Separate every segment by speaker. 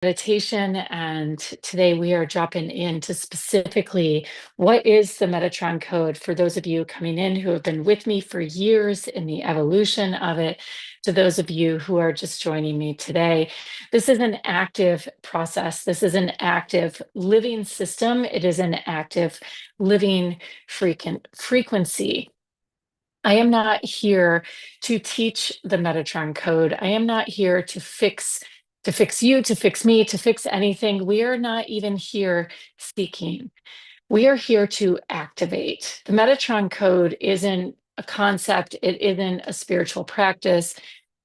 Speaker 1: Meditation, and today we are dropping into specifically what is the Metatron code for those of you coming in who have been with me for years in the evolution of it, to those of you who are just joining me today. This is an active process. This is an active living system. It is an active living frequency. I am not here to teach the Metatron code. I am not here to fix you, to fix me, to fix anything. We are not even here seeking. We are here to activate. The Metatron code isn't a concept, it isn't a spiritual practice.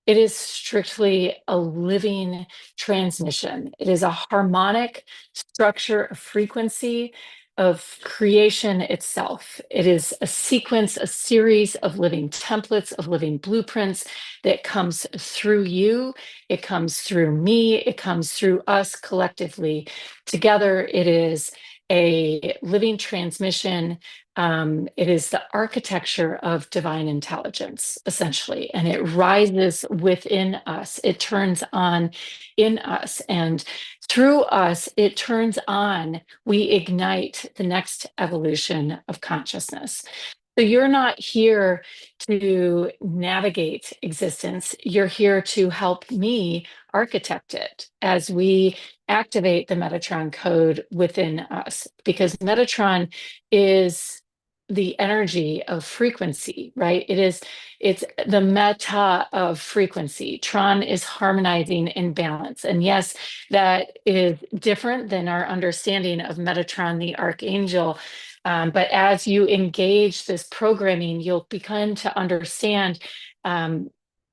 Speaker 1: It is strictly a living transmission. It is a harmonic structure of frequency of creation itself. It is a sequence, a series of living templates, of living blueprints that comes through you. It comes through me. It comes through us collectively. Together, it is a living transmission. It is the architecture of divine intelligence, essentially, and it rises within us. It turns on in us, and through us, it turns on. We ignite the next evolution of consciousness. So you're not here to navigate existence. You're here to help me architect it as we activate the Metatron code within us, because Metatron is the energy of frequency, right? It's the meta of frequency. Tron is harmonizing in balance. And yes, that is different than our understanding of Metatron, the archangel. But as you engage this programming, you'll begin to understand,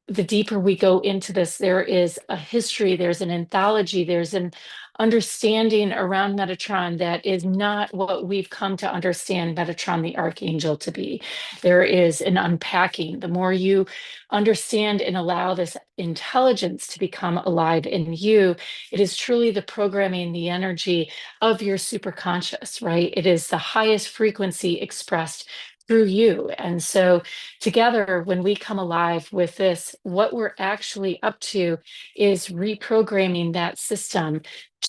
Speaker 1: the deeper we go into this, there is a history, there's an anthology, there's an understanding around Metatron that is not what we've come to understand Metatron the Archangel to be. There is an unpacking. The more you understand and allow this intelligence to become alive in you, it is truly the programming, the energy of your superconscious, right? It is the highest frequency expressed through you. And so together, when we come alive with this, what we're actually up to is reprogramming that system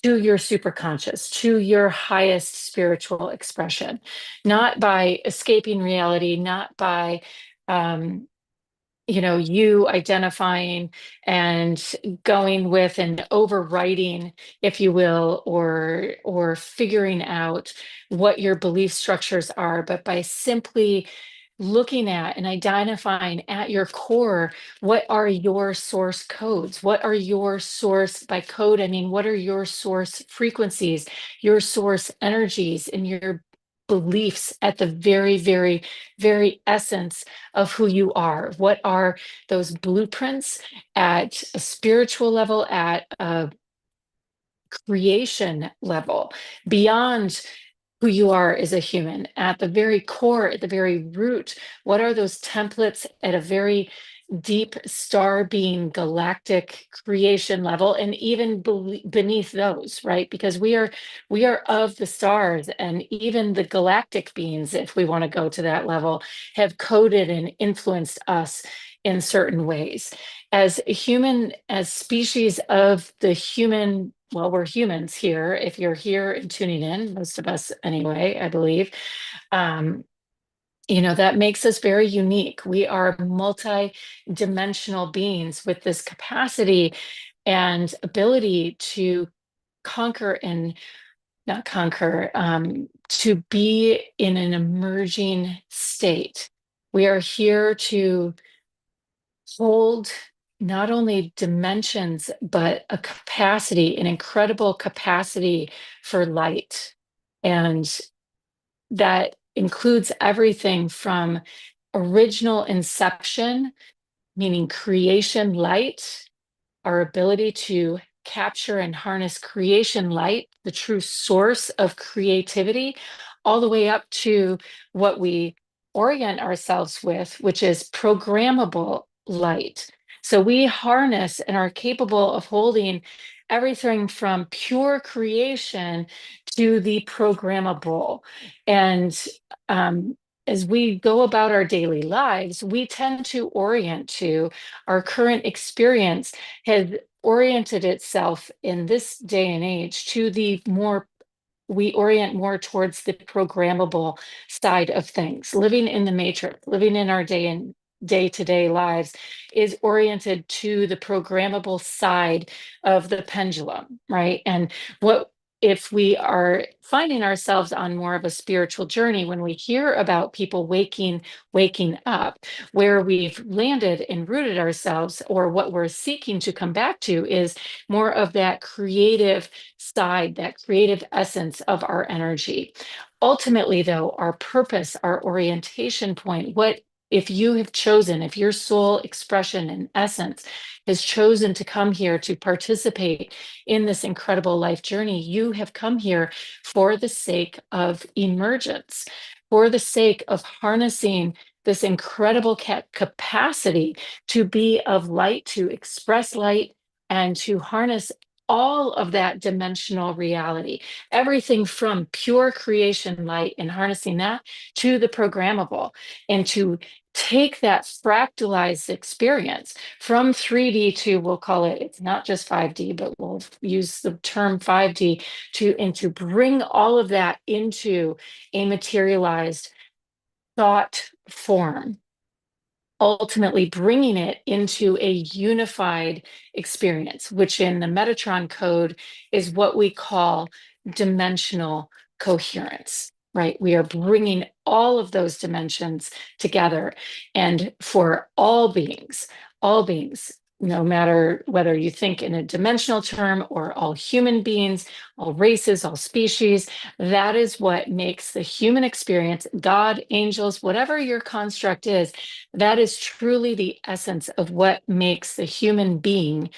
Speaker 1: to your superconscious, to your highest spiritual expression, not by escaping reality, not by you identifying and going with and overwriting, if you will, or figuring out what your belief structures are, but by simply looking at and identifying at your core, what are your source codes? What are your source, by code, I mean, what are your source frequencies, your source energies, and your beliefs at the very, very, very essence of who you are? What are those blueprints at a spiritual level, at a creation level, beyond who you are as a human, at the very core, at the very root? What are those templates at a very deep star being galactic creation level, and even beneath those, right? Because we are of the stars, and even the galactic beings, if we want to go to that level, have coded and influenced us in certain ways. As human, as species of the human, well, we're humans here. If you're here and tuning in, most of us anyway, I believe, um, that makes us very unique. We are multi-dimensional beings with this capacity and ability to conquer and not conquer, to be in an emerging state. We are here to hold not only dimensions, but a capacity, an incredible capacity for light. And that includes everything from original inception, meaning creation light, our ability to capture and harness creation light, the true source of creativity, all the way up to what we orient ourselves with, which is programmable light. So we harness and are capable of holding everything from pure creation to the programmable. And as we go about our daily lives, we tend to orient to our current experience has oriented itself in this day and age to the more we orient more towards the programmable side of things. Living in the matrix, living in our day-to-day lives is oriented to the programmable side of the pendulum, right? And what if we are finding ourselves on more of a spiritual journey, when we hear about people waking up, where we've landed and rooted ourselves, or what we're seeking to come back to is more of that creative side, that creative essence of our energy. Ultimately, though, our purpose, our orientation point, what if you have chosen, if your soul expression and essence has chosen to come here to participate in this incredible life journey, you have come here for the sake of emergence, for the sake of harnessing this incredible capacity to be of light, to express light, and to harness all of that dimensional reality, everything from pure creation light and harnessing that to the programmable, and to take that fractalized experience from 3D to, we'll call it, it's not just 5D, but we'll use the term 5D to bring all of that into a materialized thought form, ultimately bringing it into a unified experience, which in the Metatron code is what we call dimensional coherence, right? We are bringing all of those dimensions together. And for all beings, no matter whether you think in a dimensional term or all human beings, all races, all species, that is what makes the human experience, God, angels, whatever your construct is, that is truly the essence of what makes the human being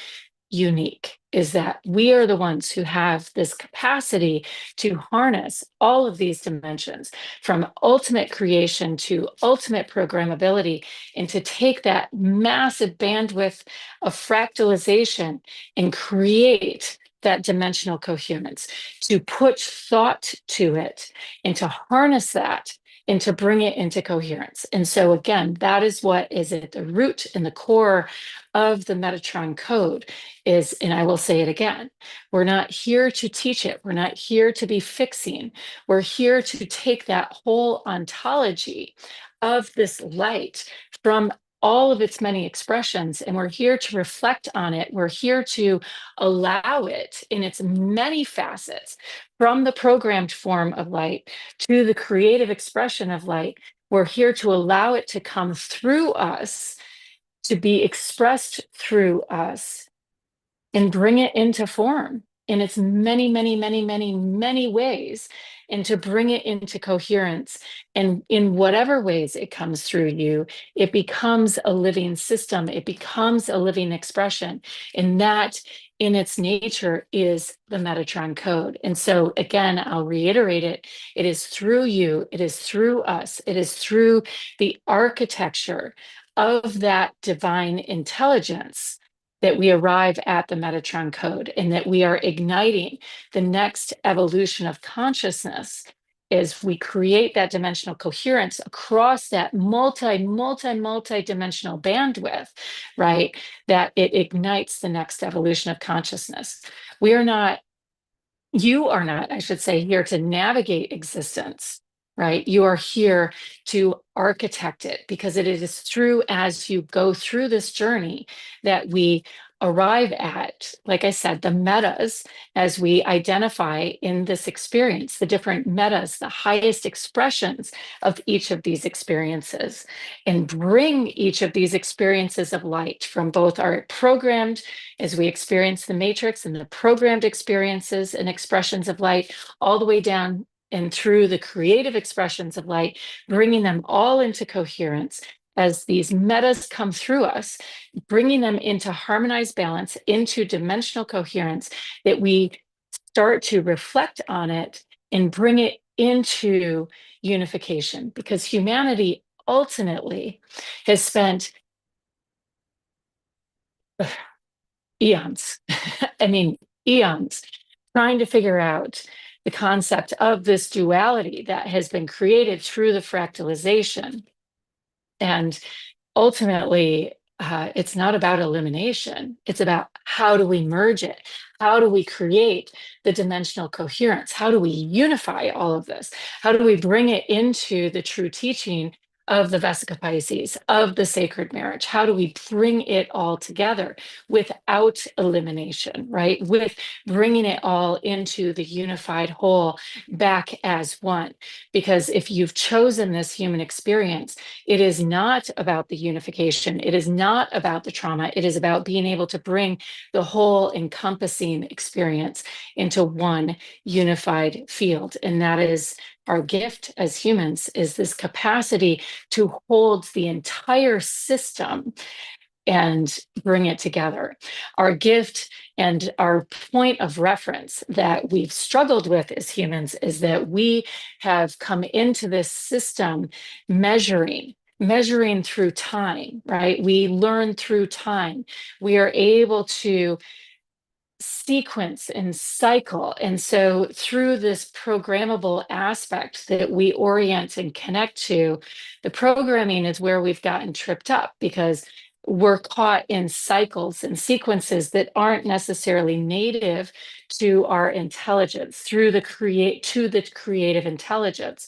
Speaker 1: unique, is that we are the ones who have this capacity to harness all of these dimensions, from ultimate creation to ultimate programmability, and to take that massive bandwidth of fractalization and create that dimensional coherence, to put thought to it and to harness that and to bring it into coherence. And so again, that is what is at the root and the core of the Metatron code is, and I will say it again, we're not here to teach it. We're not here to be fixing. We're here to take that whole ontology of this light from all of its many expressions, and we're here to reflect on it. We're here to allow it in its many facets, from the programmed form of light to the creative expression of light. We're here to allow it to come through us, to be expressed through us, and bring it into form in its many, many, many, many, many ways, and to bring it into coherence. And in whatever ways it comes through you, it becomes a living system, it becomes a living expression. And that in its nature is the Metatron code. And so again, I'll reiterate it. It is through you, it is through us, it is through the architecture of that divine intelligence that we arrive at the Metatron code, and that we are igniting the next evolution of consciousness as we create that dimensional coherence across that multi-dimensional bandwidth, right? That it ignites the next evolution of consciousness. We are not, you are not, I should say, here to navigate existence, right? You are here to architect it, because it is through, as you go through this journey, that we arrive at, like I said, the metas, as we identify in this experience, the different metas, the highest expressions of each of these experiences, and bring each of these experiences of light from both our programmed, as we experience the matrix, and the programmed experiences and expressions of light, all the way down and through the creative expressions of light, bringing them all into coherence as these metas come through us, bringing them into harmonized balance, into dimensional coherence, that we start to reflect on it and bring it into unification. Because humanity ultimately has spent eons, I mean, eons, trying to figure out the concept of this duality that has been created through the fractalization. And ultimately, it's not about elimination. It's about how do we merge it? How do we create the dimensional coherence? How do we unify all of this? How do we bring it into the true teaching of the Vesica Pisces, of the sacred marriage? How do we bring it all together without elimination, right? With bringing it all into the unified whole back as one. Because if you've chosen this human experience, it is not about the unification. It is not about the trauma. It is about being able to bring the whole encompassing experience into one unified field. And that is our gift as humans, is this capacity to hold the entire system and bring it together. Our gift and our point of reference that we've struggled with as humans is that we have come into this system measuring through time, right? We learn through time. We are able to sequence and cycle. And so through this programmable aspect that we orient and connect to, the programming is where we've gotten tripped up because we're caught in cycles and sequences that aren't necessarily native to our intelligence through the creative intelligence.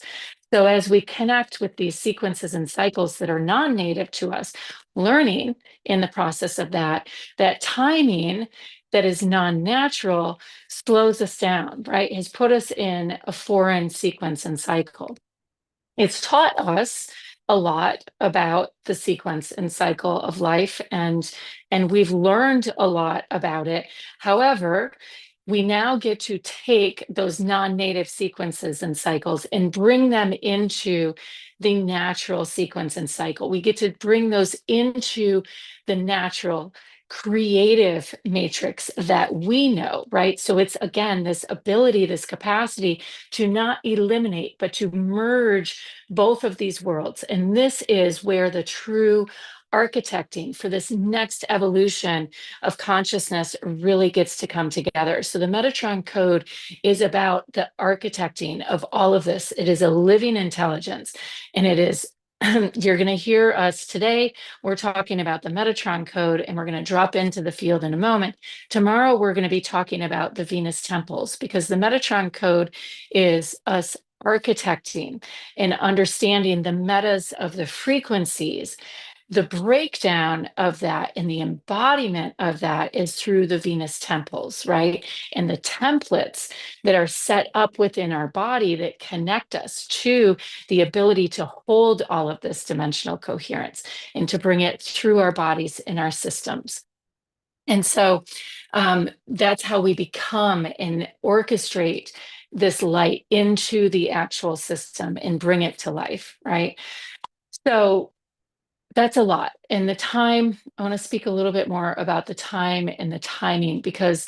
Speaker 1: So as we connect with these sequences and cycles that are non-native to us, learning in the process of that, that timing that is non-natural slows us down, right? Has put us in a foreign sequence and cycle. It's taught us a lot about the sequence and cycle of life, and we've learned a lot about it. However, we now get to take those non-native sequences and cycles and bring them into the natural sequence and cycle. We get to bring those into the natural creative matrix that we know, right? So it's again this ability, this capacity to not eliminate, but to merge both of these worlds. And this is where the true architecting for this next evolution of consciousness really gets to come together. So the Metatron code is about the architecting of all of this. It is a living intelligence, and it is you're going to hear us today. We're talking about the Metatron code, and we're going to drop into the field in a moment. Tomorrow, we're going to be talking about the Venus temples, because the Metatron code is us architecting and understanding the metas of the frequencies. The breakdown of that and the embodiment of that is through the Venus temples, right? And the templates that are set up within our body that connect us to the ability to hold all of this dimensional coherence and to bring it through our bodies and our systems. And so that's how we become and orchestrate this light into the actual system and bring it to life, right? So that's a lot. And the time, I want to speak a little bit more about the time and the timing, because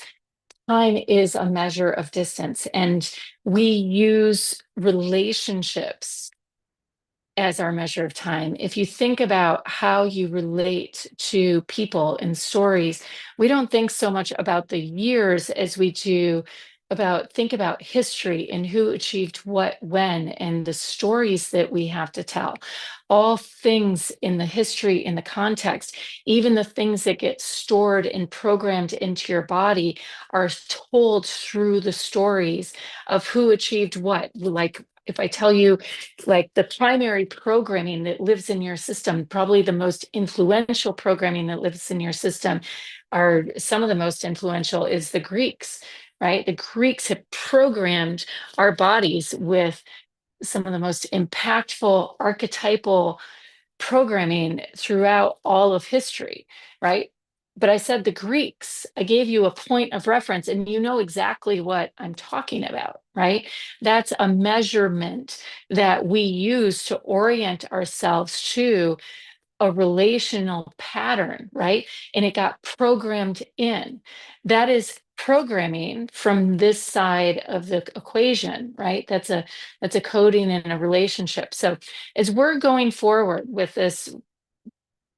Speaker 1: time is a measure of distance, and we use relationships as our measure of time. If you think about how you relate to people and stories, we don't think so much about the years as we do think about history and who achieved what when, and the stories that we have to tell. All things in the history, in the context, even the things that get stored and programmed into your body are told through the stories of who achieved what. Like if I tell you, like, the primary programming that lives in your system, probably the most influential programming that lives in your system, are some of the most influential is the Greeks, right? The Greeks have programmed our bodies with some of the most impactful archetypal programming throughout all of history, right? But I said the Greeks, I gave you a point of reference, and you know exactly what I'm talking about, right? That's a measurement that we use to orient ourselves to a relational pattern, right? And it got programmed in. That is programming from this side of the equation, right? That's a coding in a relationship. So as we're going forward with this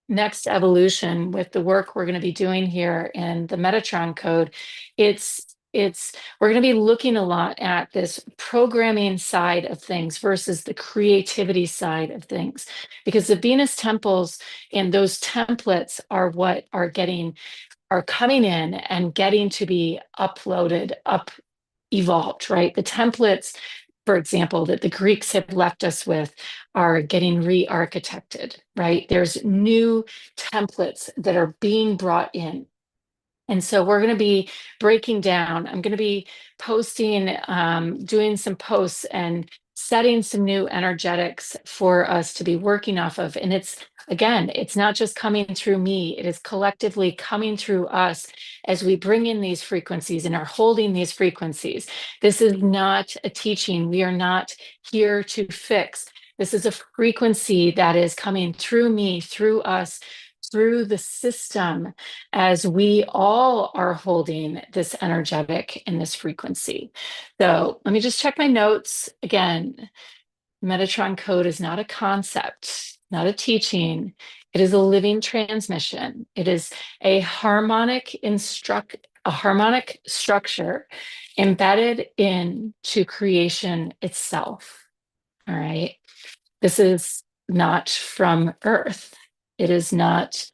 Speaker 1: next evolution, with the work we're going to be doing here in the Metatron code, it's we're going to be looking a lot at this programming side of things versus the creativity side of things, because the Venus temples and those templates are what are coming in and getting to be uploaded, evolved, right? The templates, for example, that the Greeks have left us with are getting re-architected, right? There's new templates that are being brought in. And so we're going to be breaking down. I'm going to be posting, doing some posts and setting some new energetics for us to be working off of. And again, it's not just coming through me, it is collectively coming through us as we bring in these frequencies and are holding these frequencies. This is not a teaching. We are not here to fix. This is a frequency that is coming through me, through us, through the system, as we all are holding this energetic and this frequency. So let me just check my notes. Again, Metatron code is not a concept, not a teaching. It is a living transmission. It is a harmonic structure embedded into creation itself. All right. This is not from Earth. It is not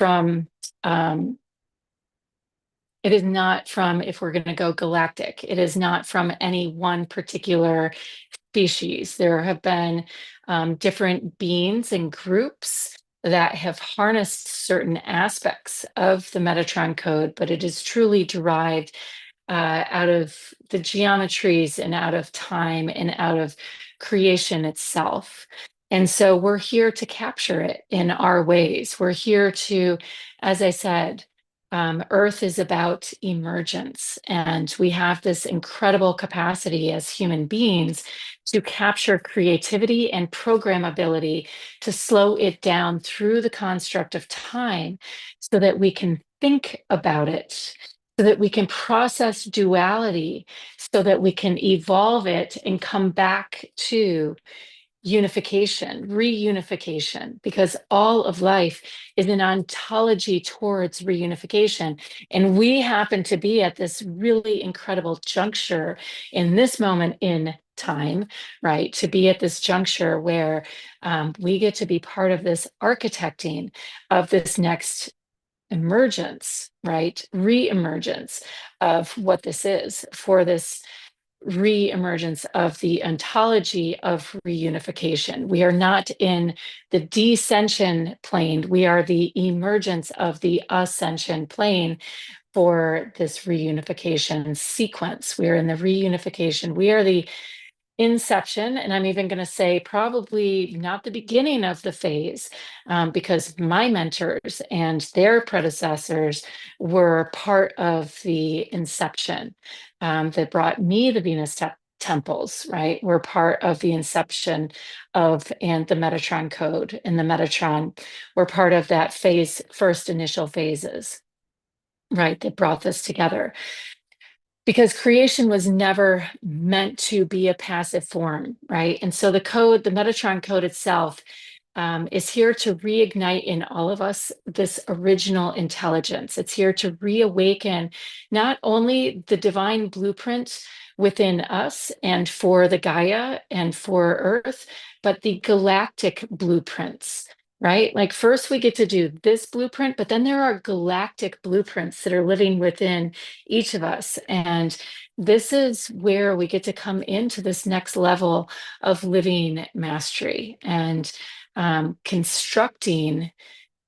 Speaker 1: from it is not from, if we're going to go galactic, it is not from any one particular species. There have been different beings and groups that have harnessed certain aspects of the Metatron code, but it is truly derived out of the geometries and out of time and out of creation itself. And so we're here to capture it in our ways. We're here to, as I said, Earth is about emergence, and we have this incredible capacity as human beings to capture creativity and programmability, to slow it down through the construct of time so that we can think about it, so that we can process duality, so that we can evolve it and come back to unification, reunification, because all of life is an ontology towards reunification. And we happen to be at this really incredible juncture in this moment in time, right? To be at this juncture where we get to be part of this architecting of this next emergence, right? Re-emergence of what this is, for this re-emergence of the ontology of reunification. We are not in the descension plane. We are the emergence of the ascension plane for this reunification sequence. We are in the reunification. We are the inception, and I'm even going to say probably not the beginning of the phase, because my mentors and their predecessors were part of the inception that brought me the Venus temples, right? We're part of the inception of and the Metatron code and the Metatron. We're part of that phase, first initial phases, right, that brought this together, because creation was never meant to be a passive form, right? And so the code, the Metatron code itself, is here to reignite in all of us this original intelligence. It's here to reawaken not only the divine blueprint within us and for the Gaia and for Earth, but the galactic blueprints, right? Like first we get to do this blueprint, but then there are galactic blueprints that are living within each of us. And this is where we get to come into this next level of living mastery and constructing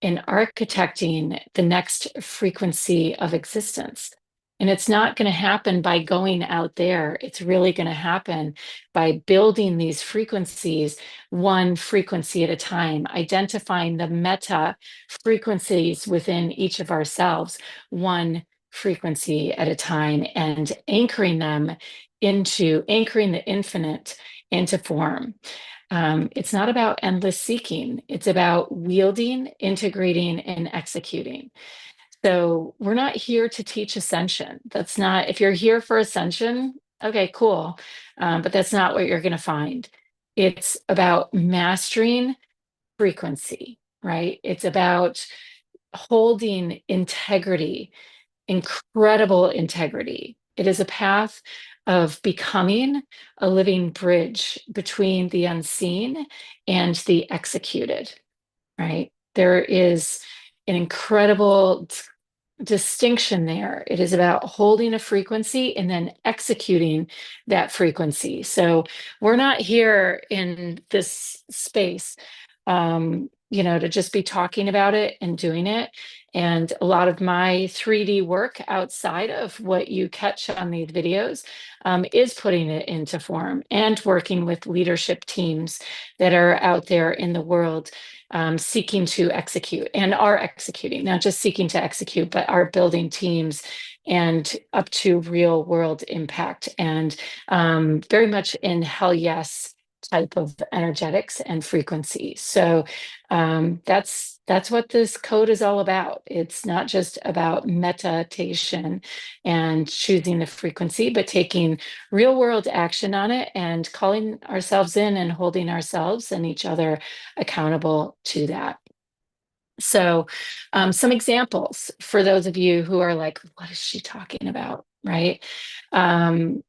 Speaker 1: and architecting the next frequency of existence. And it's not going to happen by going out there. It's really going to happen by building these frequencies, one frequency at a time, identifying the meta frequencies within each of ourselves, one frequency at a time, and anchoring the infinite into form. It's not about endless seeking. It's about wielding, integrating, and executing. So we're not here to teach ascension. That's not, if you're here for ascension, okay, cool. But that's not what you're going to find. It's about mastering frequency, right? It's about holding integrity, incredible integrity. It is a path of becoming a living bridge between the unseen and the executed, right? There is an incredible distinction there. It is about holding a frequency and then executing that frequency. So we're not here in this space, to just be talking about it and doing it. And a lot of my 3D work outside of what you catch on these videos is putting it into form and working with leadership teams that are out there in the world seeking to execute and are executing, not just seeking to execute, but are building teams and up to real world impact and very much in hell yes type of energetics and frequency. So that's what this code is all about. It's not just about meditation and choosing the frequency, but taking real world action on it and calling ourselves in and holding ourselves and each other accountable to that. So, some examples for those of you who are like, what is she talking about? Right? Um,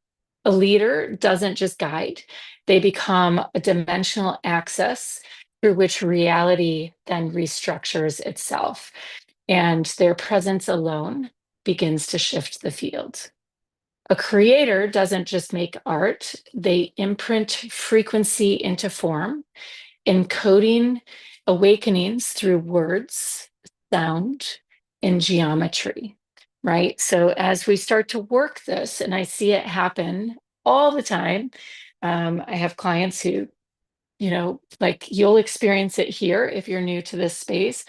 Speaker 1: a leader doesn't just guide, they become a dimensional access through which reality then restructures itself. And their presence alone begins to shift the field. A creator doesn't just make art, they imprint frequency into form, encoding awakenings through words, sound, and geometry, right? So as we start to work this, and I see it happen all the time, I have clients who, like you'll experience it here if you're new to this space.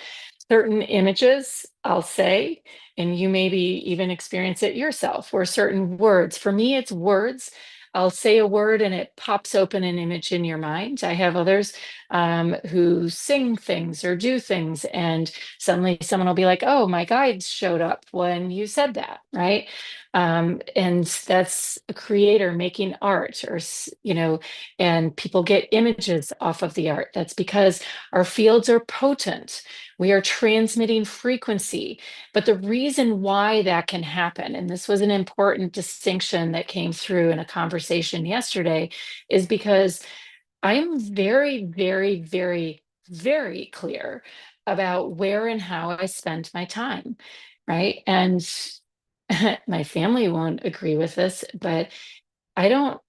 Speaker 1: Certain images, I'll say, and you maybe even experience it yourself, or certain words. For me, it's words. I'll say a word and it pops open an image in your mind. I have others who sing things or do things, and suddenly someone will be like, oh, my guide showed up when you said that, right? And that's a creator making art, or, and people get images off of the art. That's because our fields are potent. We are transmitting frequency. But the reason why that can happen, and this was an important distinction that came through in a conversation yesterday, is because I am very, very, very, very clear about where and how I spend my time, right? And my family won't agree with this, but I don't,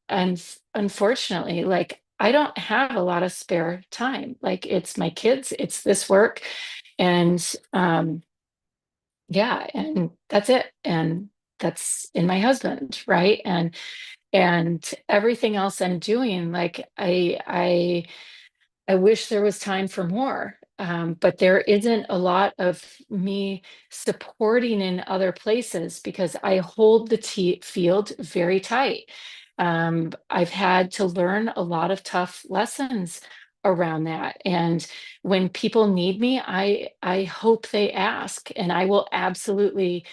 Speaker 1: unfortunately, like, I don't have a lot of spare time. Like, it's my kids, it's this work, and yeah, and that's it. And that's in my husband, right? And everything else I'm doing, like, I wish there was time for more, but there isn't a lot of me supporting in other places because I hold the field very tight. I've had to learn a lot of tough lessons around that, and when people need me, I hope they ask, and I will absolutely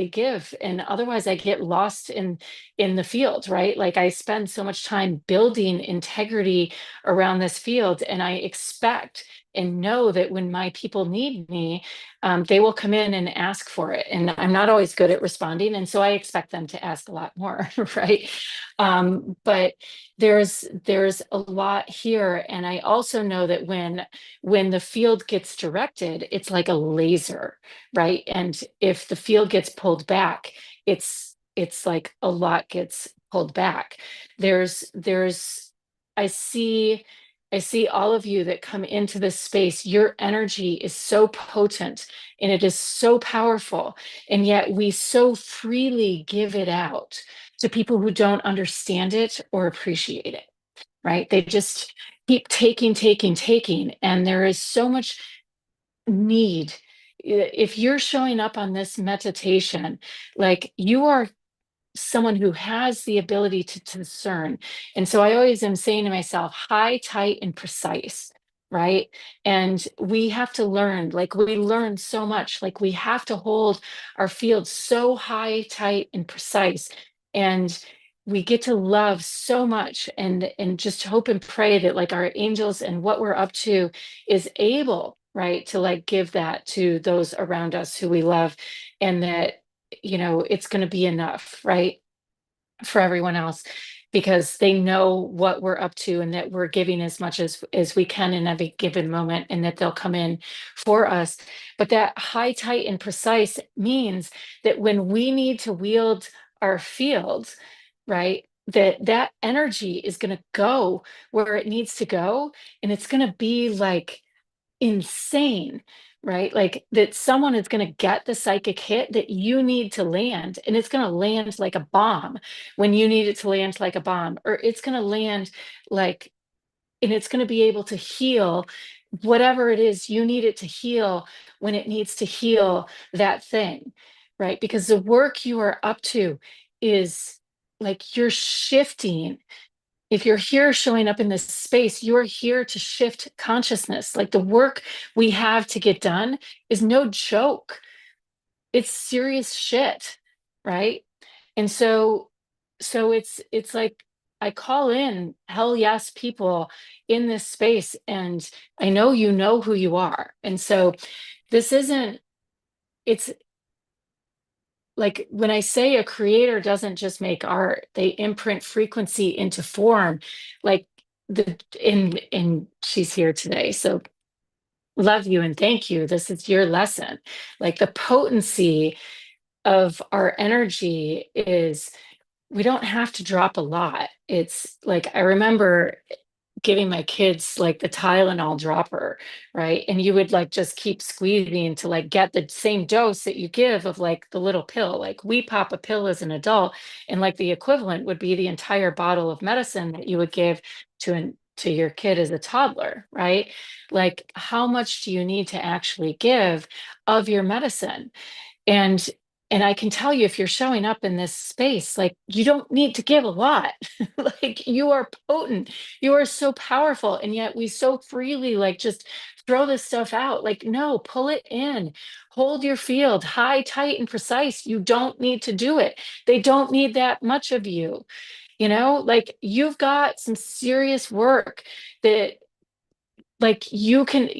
Speaker 1: give. And otherwise, I get lost in the field, right? Like, I spend so much time building integrity around this field, and I expect and know that when my people need me, they will come in and ask for it. And I'm not always good at responding, and so I expect them to ask a lot more, right? But there's a lot here, and I also know that when the field gets directed, it's like a laser, right? And if the field gets pulled back, it's like a lot gets pulled back. There's I see I see all of you that come into this space. Your energy is so potent and it is so powerful, and yet we so freely give it out to people who don't understand it or appreciate it, right? They just keep taking, taking, taking, and there is so much need. If you're showing up on this meditation, like, you are someone who has the ability to discern. And so I always am saying to myself, high, tight, and precise, right? And we have to learn, like, we learn so much, like, we have to hold our field so high, tight, and precise. And we get to love so much, and just hope and pray that, like, our angels and what we're up to is able, right, to, like, give that to those around us who we love, and that it's going to be enough, right? For everyone else, because they know what we're up to and that we're giving as much as we can in every given moment, and that they'll come in for us. But that high, tight, and precise means that when we need to wield our field, right, that energy is going to go where it needs to go, and it's going to be like insane, right? Like that someone is going to get the psychic hit that you need to land, and it's going to land like a bomb when you need it to land like a bomb, or it's going to land like, and it's going to be able to heal whatever it is you need it to heal when it needs to heal that thing, right? Because the work you are up to is like you're shifting. If you're here showing up in this space, you're here to shift consciousness. Like the work we have to get done is no joke. It's serious shit, right? And so it's like I call in hell yes people in this space, and I know you know who you are. And so this isn't, it's like when I say a creator doesn't just make art, they imprint frequency into form. Like the in she's here today. So love you and thank you. This is your lesson. Like the potency of our energy is we don't have to drop a lot. It's like I remember giving my kids like the Tylenol dropper, right? And you would like just keep squeezing to like get the same dose that you give of like the little pill. Like we pop a pill as an adult, and like the equivalent would be the entire bottle of medicine that you would give to your kid as a toddler, right? Like how much do you need to actually give of your medicine? And and I can tell you, if you're showing up in this space, like you don't need to give a lot. Like you are potent, you are so powerful, and yet we so freely like just throw this stuff out. Like no, pull it in, hold your field high, tight, and precise. You don't need to do it. They don't need that much of you. Like you've got some serious work that like you can,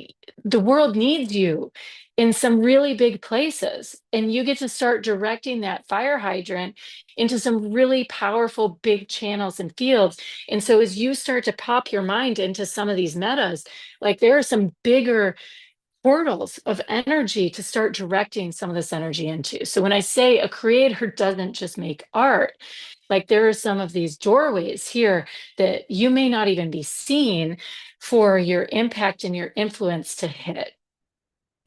Speaker 1: the world needs you in some really big places, and you get to start directing that fire hydrant into some really powerful big channels and fields. And so as you start to pop your mind into some of these metas, like there are some bigger portals of energy to start directing some of this energy into. So when I say a creator doesn't just make art, like there are some of these doorways here that you may not even be seeing for your impact and your influence to hit,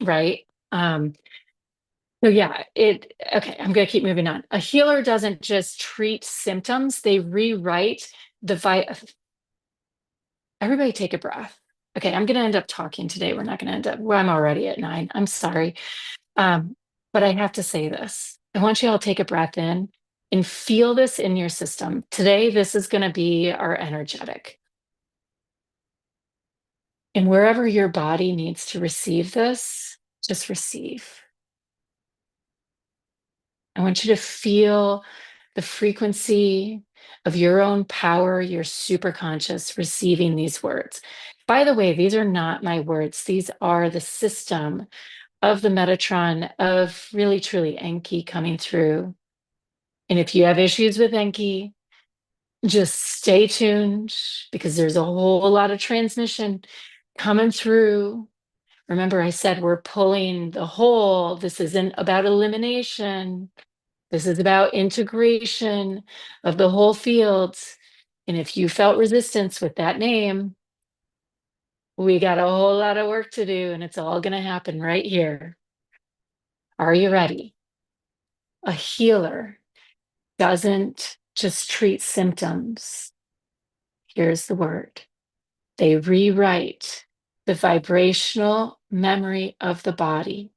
Speaker 1: right? So yeah, okay, I'm gonna keep moving on. A healer doesn't just treat symptoms, they rewrite the everybody take a breath. Okay, I'm gonna end up talking today. We're not gonna end up, well, I'm already at 9. I'm sorry. But I have to say this. I want you all to take a breath in and feel this in your system. Today, this is going to be our energetic. And wherever your body needs to receive this, just receive. I want you to feel the frequency of your own power, your superconscious receiving these words. By the way, these are not my words. These are the system of the Metatron of really, truly Enki coming through. And if you have issues with Enki, just stay tuned because there's a whole lot of transmission coming through. Remember, I said we're pulling the whole. This isn't about elimination. This is about integration of the whole field. And if you felt resistance with that name, we got a whole lot of work to do, and it's all going to happen right here. Are you ready? A healer doesn't just treat symptoms. Here's the word. They rewrite the vibrational memory of the body,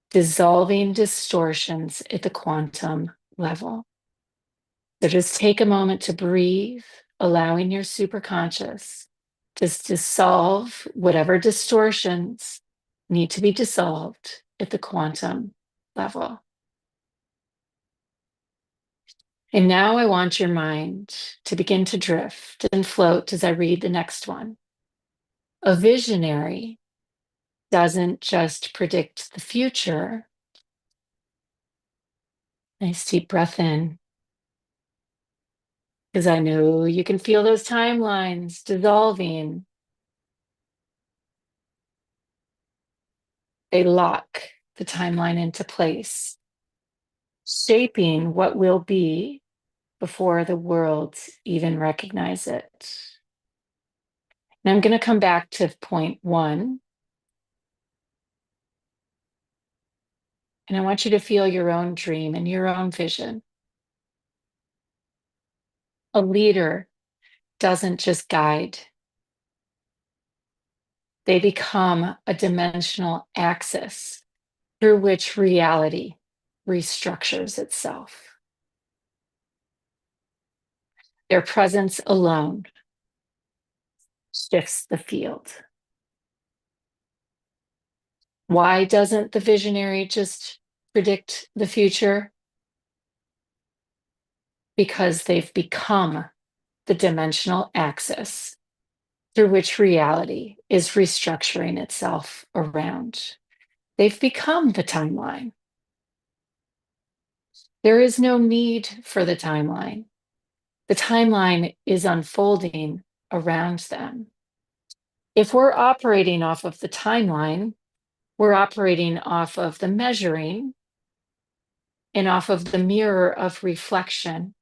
Speaker 1: dissolving distortions at the quantum level. So just take a moment to breathe, allowing your superconscious to dissolve whatever distortions need to be dissolved at the quantum level. And now I want your mind to begin to drift and float as I read the next one. A visionary doesn't just predict the future, Nice deep breath in, because I know you can feel those timelines dissolving. They lock the timeline into place, shaping what will be before the world even recognize it. And I'm going to come back to point one. And I want you to feel your own dream and your own vision. A leader doesn't just guide, they become a dimensional axis through which reality restructures itself. Their presence alone shifts the field. Why doesn't the visionary just predict the future? Because they've become the dimensional axis through which reality is restructuring itself around. They've become the timeline. There is no need for the timeline. The timeline is unfolding around them. If we're operating off of the timeline, we're operating off of the measuring and off of the mirror of reflection,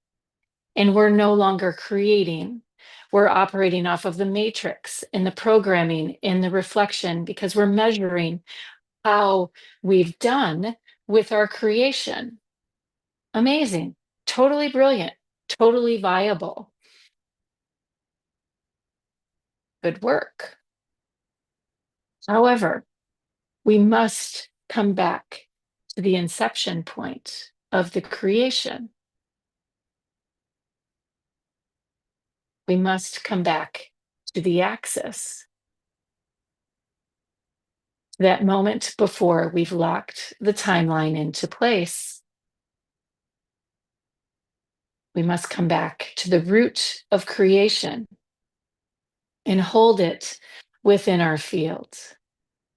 Speaker 1: and we're no longer creating. We're operating off of the matrix and the programming and the reflection because we're measuring how we've done with our creation. Amazing, totally brilliant, totally viable. Good work. However, we must come back to the inception point of the creation. We must come back to the axis, that moment before we've locked the timeline into place. We must come back to the root of creation and hold it within our field,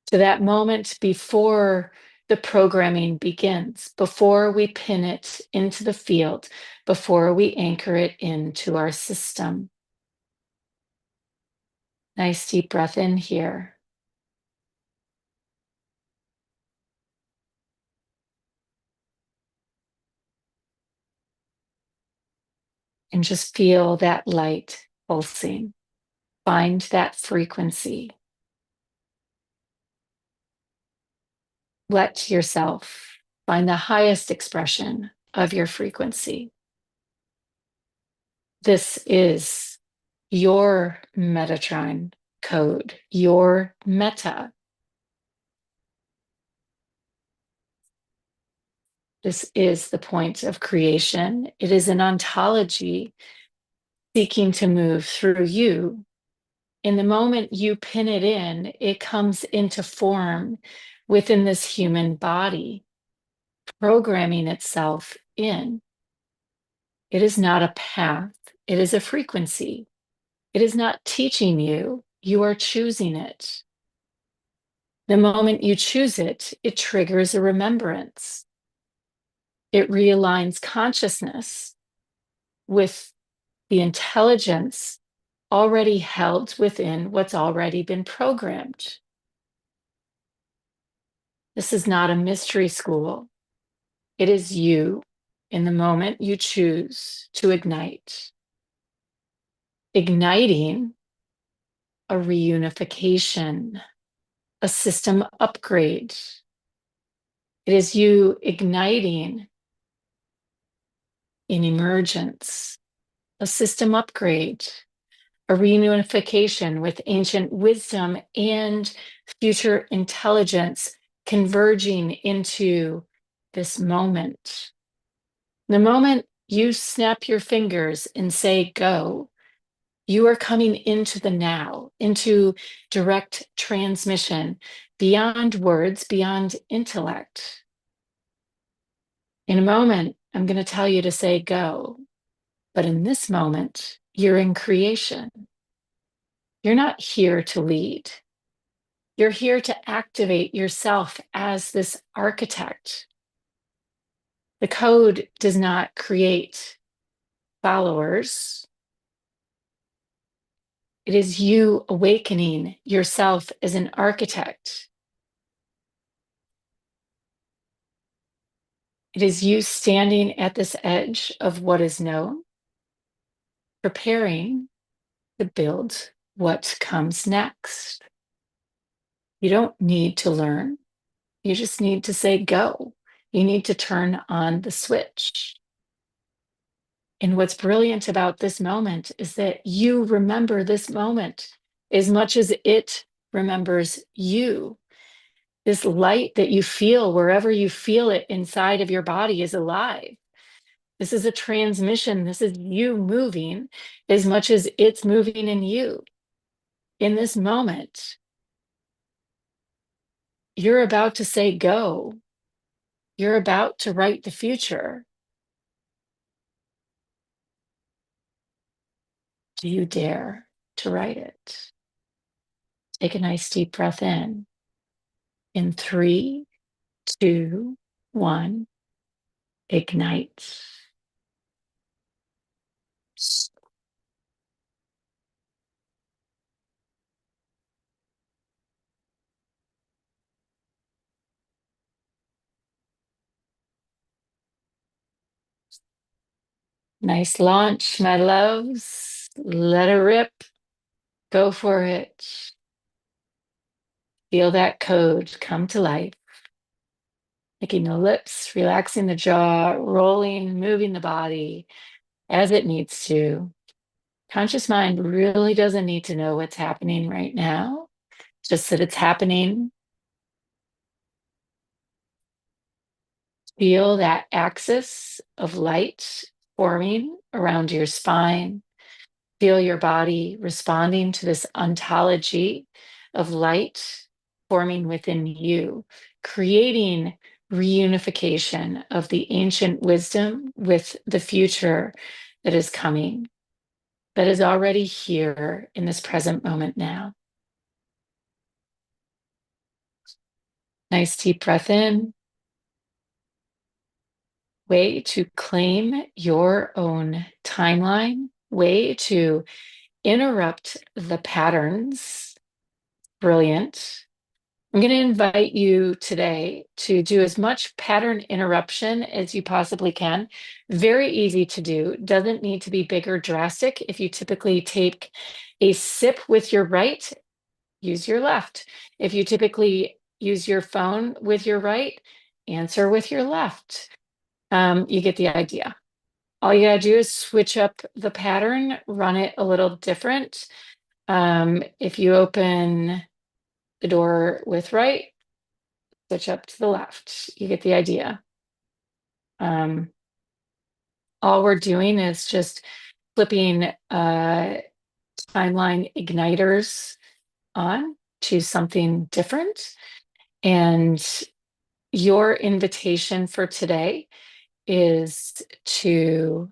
Speaker 1: to that moment before the programming begins, before we pin it into the field, before we anchor it into our system. Nice deep breath in here. And just feel that light pulsing. Find that frequency. Let yourself find the highest expression of your frequency. This is your Metatron code, your meta. This is the point of creation. It is an ontology seeking to move through you. In the moment you pin it in, it comes into form within this human body, programming itself in. It is not a path, it is a frequency. It is not teaching you, you are choosing it. The moment you choose it, it triggers a remembrance. It realigns consciousness with the intelligence already held within what's already been programmed. This is not a mystery school. It is you in the moment you choose to ignite. Igniting a reunification, a system upgrade. It is you igniting an emergence, a system upgrade, a reunification with ancient wisdom and future intelligence converging into this moment. The moment you snap your fingers and say go, you are coming into the now, into direct transmission, beyond words, beyond intellect. In a moment, I'm going to tell you to say go, but in this moment, you're in creation. You're not here to lead. You're here to activate yourself as this architect. The code does not create followers. It is you awakening yourself as an architect. It is you standing at this edge of what is known, preparing to build what comes next. You don't need to learn. You just need to say go. You need to turn on the switch. And what's brilliant about this moment is that you remember this moment as much as it remembers you. This light that you feel wherever you feel it inside of your body is alive. This is a transmission. This is you moving as much as it's moving in you. In this moment, you're about to say go. You're about to write the future. Do you dare to write it? Take a nice deep breath in 3, 2, 1, ignite. Nice launch, my loves. Let it rip. Go for it. Feel that code come to life. Making the lips, relaxing the jaw, rolling, moving the body as it needs to. Conscious mind really doesn't need to know what's happening right now, just that it's happening. Feel that axis of light forming around your spine. Feel your body responding to this ontology of light forming within you, creating reunification of the ancient wisdom with the future that is coming, that is already here in this present moment now. Nice deep breath in. Way to claim your own timeline, way to interrupt the patterns. Brilliant. I'm going to invite you today to do as much pattern interruption as you possibly can. Very easy to do. Doesn't need to be big or drastic. If you typically take a sip with your right, use your left. If you typically use your phone with your right, answer with your left. You get the idea. All you gotta do is switch up the pattern, run it a little different. If you open the door with right, switch up to the left. You get the idea. All we're doing is just flipping timeline igniters on to something different. And your invitation for today is to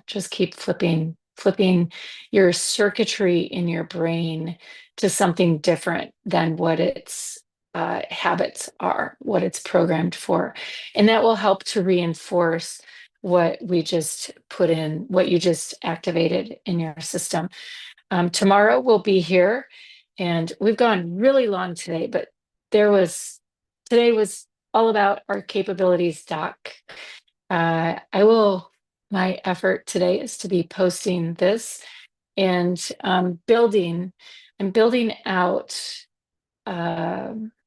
Speaker 1: just keep flipping your circuitry in your brain to something different than what its habits are, what it's programmed for. And that will help to reinforce what we just put in, what you just activated in your system. Tomorrow we'll be here, and we've gone really long today, but today was all about our capabilities doc. My effort today is to be posting this and I'm building out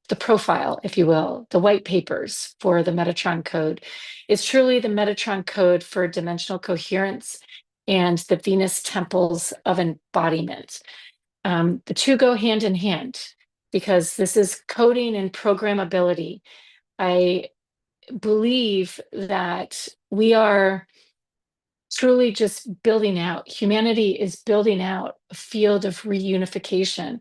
Speaker 1: the profile, if you will, the white papers for the Metatron code. It's truly the Metatron code for dimensional coherence and the Venus temples of embodiment. The two go hand in hand because this is coding and programmability. I believe that we are truly just building out, humanity is building out a field of reunification.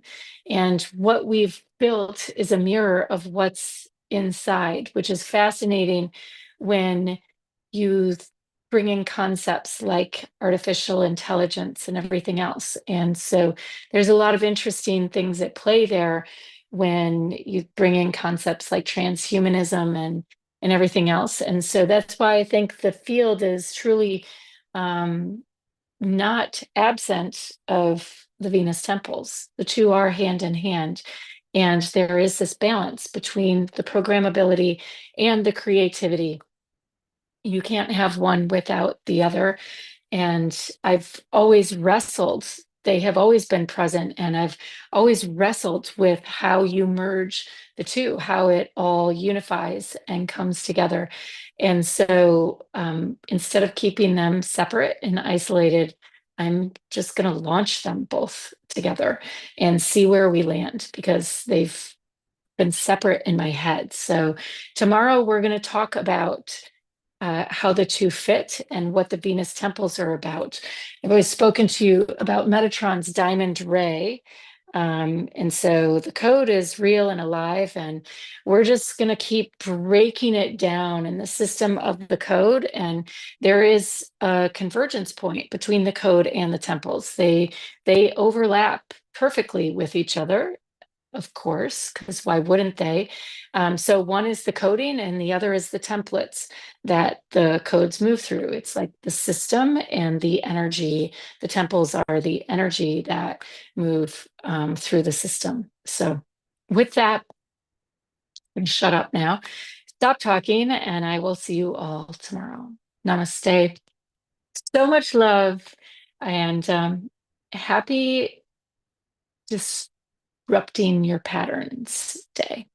Speaker 1: And what we've built is a mirror of what's inside, which is fascinating when you bring in concepts like artificial intelligence and everything else. And so there's a lot of interesting things at play there when you bring in concepts like transhumanism and everything else. And so that's why I think the field is truly not absent of the Venus temples. The two are hand in hand. And there is this balance between the programmability and the creativity. You can't have one without the other. And I've always wrestled, they have always been present, and I've always wrestled with how you merge the two, how it all unifies and comes together. And so instead of keeping them separate and isolated, I'm just going to launch them both together and see where we land, because they've been separate in my head. So tomorrow we're going to talk about how the two fit and what the Venus temples are about. I've always spoken to you about Metatron's diamond ray. And so the code is real and alive, and we're just going to keep breaking it down in the system of the code. And there is a convergence point between the code and the temples. They overlap perfectly with each other, of course, because why wouldn't they? So one is the coding and the other is the templates that the codes move through. It's like the system and the energy. The temples are the energy that move through the system. So with that, I'm gonna shut up now, stop talking, and I will see you all tomorrow. Namaste. So much love, and happy disrupting your patterns day.